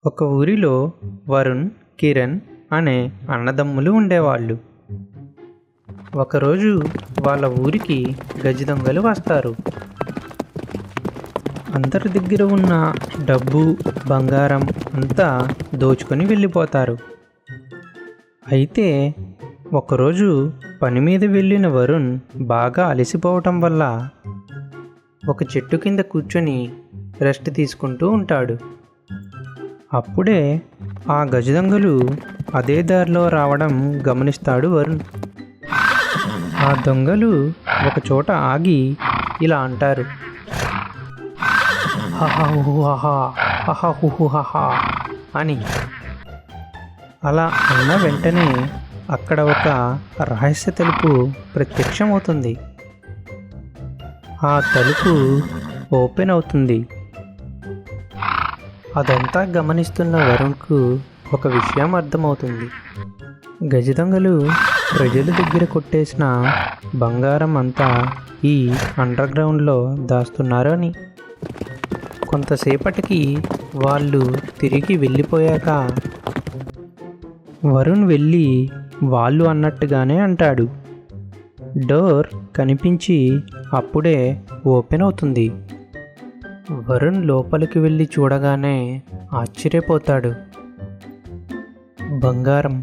ఒక ఊరిలో వరుణ్, కిరణ్ అనే అన్నదమ్ములు ఉండేవాళ్ళు. ఒకరోజు వాళ్ళ ఊరికి గజదొంగలు వస్తారు. అందరి దగ్గర ఉన్న డబ్బు, బంగారం అంతా దోచుకొని వెళ్ళిపోతారు. అయితే ఒకరోజు పని మీద వెళ్ళిన వరుణ్ బాగా అలసిపోవటం వల్ల ఒక చెట్టు కింద కూర్చొని రెస్ట్ తీసుకుంటూ ఉంటాడు. అప్పుడే ఆ గజదొంగలు అదే దారిలో రావడం గమనిస్తాడు వరుణ్. ఆ దొంగలు ఒక చోట ఆగి ఇలా అంటారు, హహహుహహా హహహుహహా అని. అలా అన్న వెంటనే అక్కడ ఒక రహస్య తలుపు ప్రత్యక్షమవుతుంది. ఆ తలుపు ఓపెన్ అవుతుంది. అదంతా గమనిస్తున్న వరుణ్కు ఒక విషయం అర్థమవుతుంది. గజదొంగలు ప్రజల దగ్గర కొట్టేసిన బంగారం అంతా ఈ అండర్ గ్రౌండ్లో దాస్తున్నారు అని. కొంతసేపటికి వాళ్ళు తిరిగి వెళ్ళిపోయాక వరుణ్ వెళ్ళి వాళ్ళు అన్నట్టుగానే అంటాడు. డోర్ కనిపించి అప్పుడే ఓపెన్ అవుతుంది. వరుణ్ లోపలికి వెళ్ళి చూడగానే ఆశ్చర్యపోతాడు. బంగారం,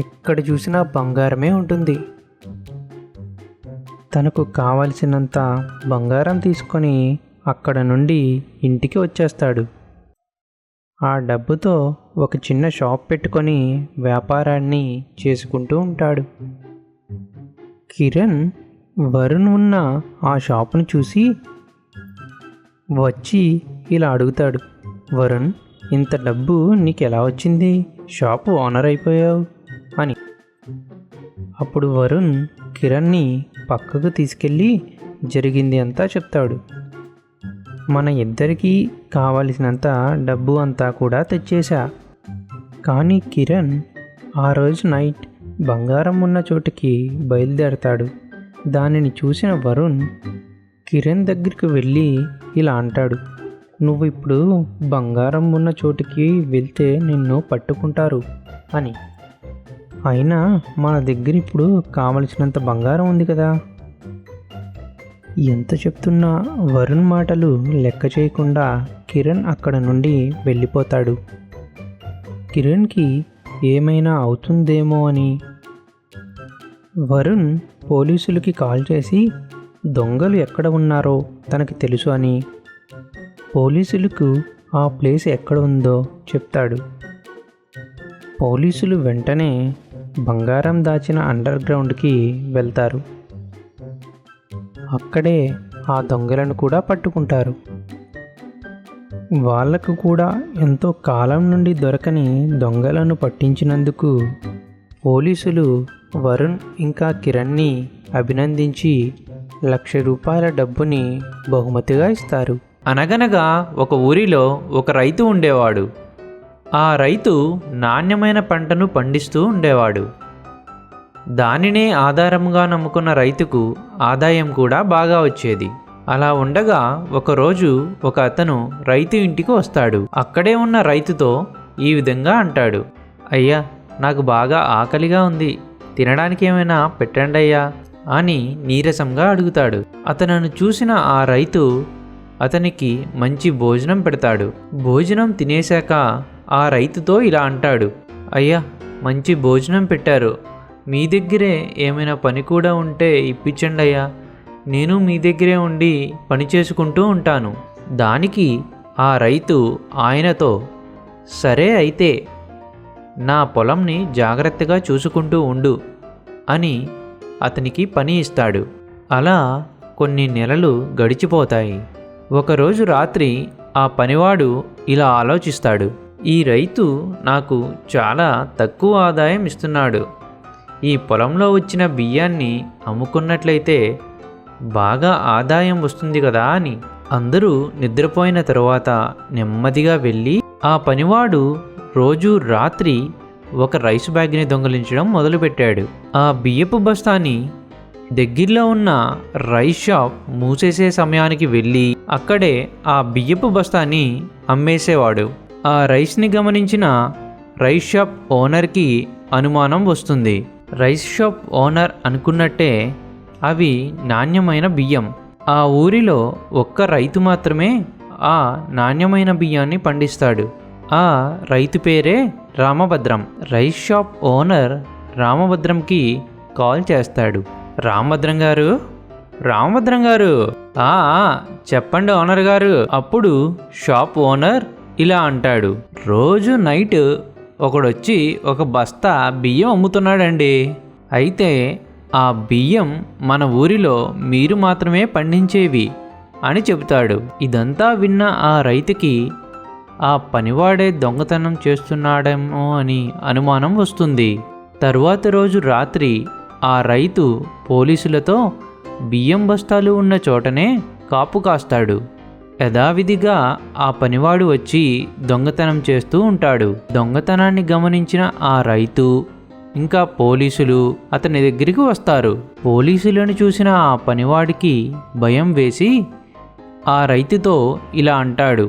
ఎక్కడ చూసినా బంగారమే ఉంటుంది. తనకు కావలసినంత బంగారం తీసుకొని అక్కడ నుండి ఇంటికి వచ్చేస్తాడు. ఆ డబ్బుతో ఒక చిన్న షాప్ పెట్టుకొని వ్యాపారాన్ని చేసుకుంటూ ఉంటాడు. కిరణ్ వరుణ్ ఉన్న ఆ షాపును చూసి వచ్చి ఇలా అడుగుతాడు, వరుణ్, ఇంత డబ్బు నీకు ఎలా వచ్చింది? షాపు ఓనర్ అయిపోయావు అని. అప్పుడు వరుణ్ కిరణ్ని పక్కకు తీసుకెళ్ళి జరిగింది అంతా చెప్తాడు. మన ఇద్దరికీ కావలసినంత డబ్బు అంతా కూడా తెచ్చేశా. కానీ కిరణ్ ఆ రోజు నైట్ బంగారం ఉన్న చోటుకి బయలుదేరతాడు. దానిని చూసిన వరుణ్ కిరణ్ దగ్గరికి వెళ్ళి ఇలా అంటాడు, నువ్వు ఇప్పుడు బంగారం ఉన్న చోటుకి వెళ్తే నిన్ను పట్టుకుంటారు అని. అయినా మన దగ్గర ఇప్పుడు కావలసినంత బంగారం ఉంది కదా. ఎంత చెప్తున్నా వరుణ్ మాటలు లెక్క చేయకుండా కిరణ్ అక్కడ నుండి వెళ్ళిపోతాడు. కిరణ్కి ఏమైనా అవుతుందేమో అని వరుణ్ పోలీసులకి కాల్ చేసి దొంగలు ఎక్కడ ఉన్నారో తనకి తెలుసు అని, పోలీసులకు ఆ ప్లేస్ ఎక్కడ ఉందో చెప్తాడు. పోలీసులు వెంటనే బంగారం దాచిన అండర్ గ్రౌండ్కి వెళ్తారు. అక్కడే ఆ దొంగలను కూడా పట్టుకుంటారు. వాళ్లకు కూడా ఎంతో కాలం నుండి దొరకని దొంగలను పట్టించినందుకు పోలీసులు వరుణ్ ఇంకా కిరణ్ని అభినందించి ₹1,00,000 డబ్బుని బహుమతిగా ఇస్తారు. అనగనగా ఒక ఊరిలో ఒక రైతు ఉండేవాడు. ఆ రైతు నాణ్యమైన పంటను పండిస్తూ ఉండేవాడు. దానినే ఆధారంగా నమ్ముకున్న రైతుకు ఆదాయం కూడా బాగా వచ్చేది. అలా ఉండగా ఒకరోజు ఒక అతను రైతు ఇంటికి వస్తాడు. అక్కడే ఉన్న రైతుతో ఈ విధంగా అంటాడు, అయ్యా, నాకు బాగా ఆకలిగా ఉంది, తినడానికి ఏమైనా పెట్టండి అయ్యా అని నీరసంగా అడుగుతాడు. అతను చూసిన ఆ రైతు అతనికి మంచి భోజనం పెడతాడు. భోజనం తినేశాక ఆ రైతుతో ఇలా అంటాడు, అయ్యా, మంచి భోజనం పెట్టారు, మీ దగ్గరే ఏమైనా పని కూడా ఉంటే ఇప్పించండి అయ్యా, నేను మీ దగ్గరే ఉండి పని చేసుకుంటూ ఉంటాను. దానికి ఆ రైతు ఆయనతో, సరే అయితే నా పొలంని జాగ్రత్తగా చూసుకుంటూ ఉండు అని అతనికి పని ఇస్తాడు. అలా కొన్ని నెలలు గడిచిపోతాయి. ఒకరోజు రాత్రి ఆ పనివాడు ఇలా ఆలోచిస్తాడు, ఈ రైతు నాకు చాలా తక్కువ ఆదాయం ఇస్తున్నాడు. ఈ పొలంలో వచ్చిన బియ్యాన్ని అమ్ముకున్నట్లయితే బాగా ఆదాయం వస్తుంది కదా అని. అందరూ నిద్రపోయిన తరువాత నెమ్మదిగా వెళ్ళి ఆ పనివాడు రోజు రాత్రి ఒక రైస్ బ్యాగ్ని దొంగిలించడం మొదలుపెట్టాడు. ఆ బియ్యపు బస్తాని దగ్గరలో ఉన్న రైస్ షాప్ మూసేసే సమయానికి వెళ్ళి అక్కడే ఆ బియ్యపు బస్తాని అమ్మేసేవాడు. ఆ రైస్ని గమనించిన రైస్ షాప్ ఓనర్కి అనుమానం వస్తుంది. రైస్ షాప్ ఓనర్ అనుకున్నట్టే అవి నాణ్యమైన బియ్యం. ఆ ఊరిలో ఒక్క రైతు మాత్రమే ఆ నాణ్యమైన బియ్యాన్ని పండిస్తాడు. ఆ రైతు పేరే రామభద్రం. రైస్ షాప్ ఓనర్ రామభద్రంకి కాల్ చేస్తాడు. రామభద్రం గారు చెప్పండి ఓనర్ గారు. అప్పుడు షాప్ ఓనర్ ఇలా అంటాడు, రోజు నైట్ ఒకడొచ్చి ఒక బస్తా బియ్యం అమ్ముతున్నాడండి. అయితే ఆ బియ్యం మన ఊరిలో మీరు మాత్రమే పండించేవి అని చెబుతాడు. ఇదంతా విన్న ఆ రైతుకి ఆ పనివాడే దొంగతనం చేస్తున్నాడేమో అని అనుమానం వస్తుంది. తరువాత రోజు రాత్రి ఆ రైతు పోలీసులతో బియ్యం బస్తాలు ఉన్న చోటనే కాపు కాస్తాడు. యథావిధిగా ఆ పనివాడు వచ్చి దొంగతనం చేస్తూ ఉంటాడు. దొంగతనాన్ని గమనించిన ఆ రైతు ఇంకా పోలీసులు అతని దగ్గరికి వస్తారు. పోలీసులను చూసిన ఆ పనివాడికి భయం వేసి ఆ రైతుతో ఇలా అంటాడు,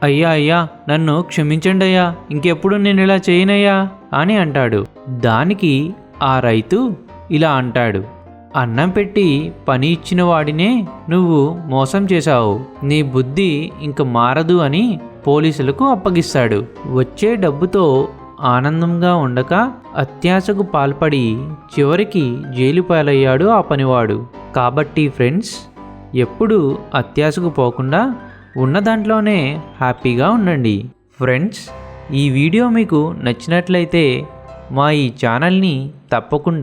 అయ్యా నన్ను క్షమించండి అయ్యా, ఇంకెప్పుడు నేను ఇలా చేయనయ్యా అని అంటాడు. దానికి ఆ రైతు ఇలా అంటాడు, అన్నం పెట్టి పని ఇచ్చిన వాడినే నువ్వు మోసం చేశావు, నీ బుద్ధి ఇంక మారదు అని పోలీసులకు అప్పగిస్తాడు. వచ్చే డబ్బుతో ఆనందంగా ఉండక అత్యాశకు పాల్పడి చివరికి జైలు పాలయ్యాడు ఆ పనివాడు. కాబట్టి ఫ్రెండ్స్, ఎప్పుడు అత్యాశకు పోకుండా ఉన్న దాంట్లోనే హ్యాపీగా ఉండండి. ఫ్రెండ్స్, ఈ వీడియో మీకు నచ్చినట్లయితే మా ఈ ఛానల్ని తప్పకుండా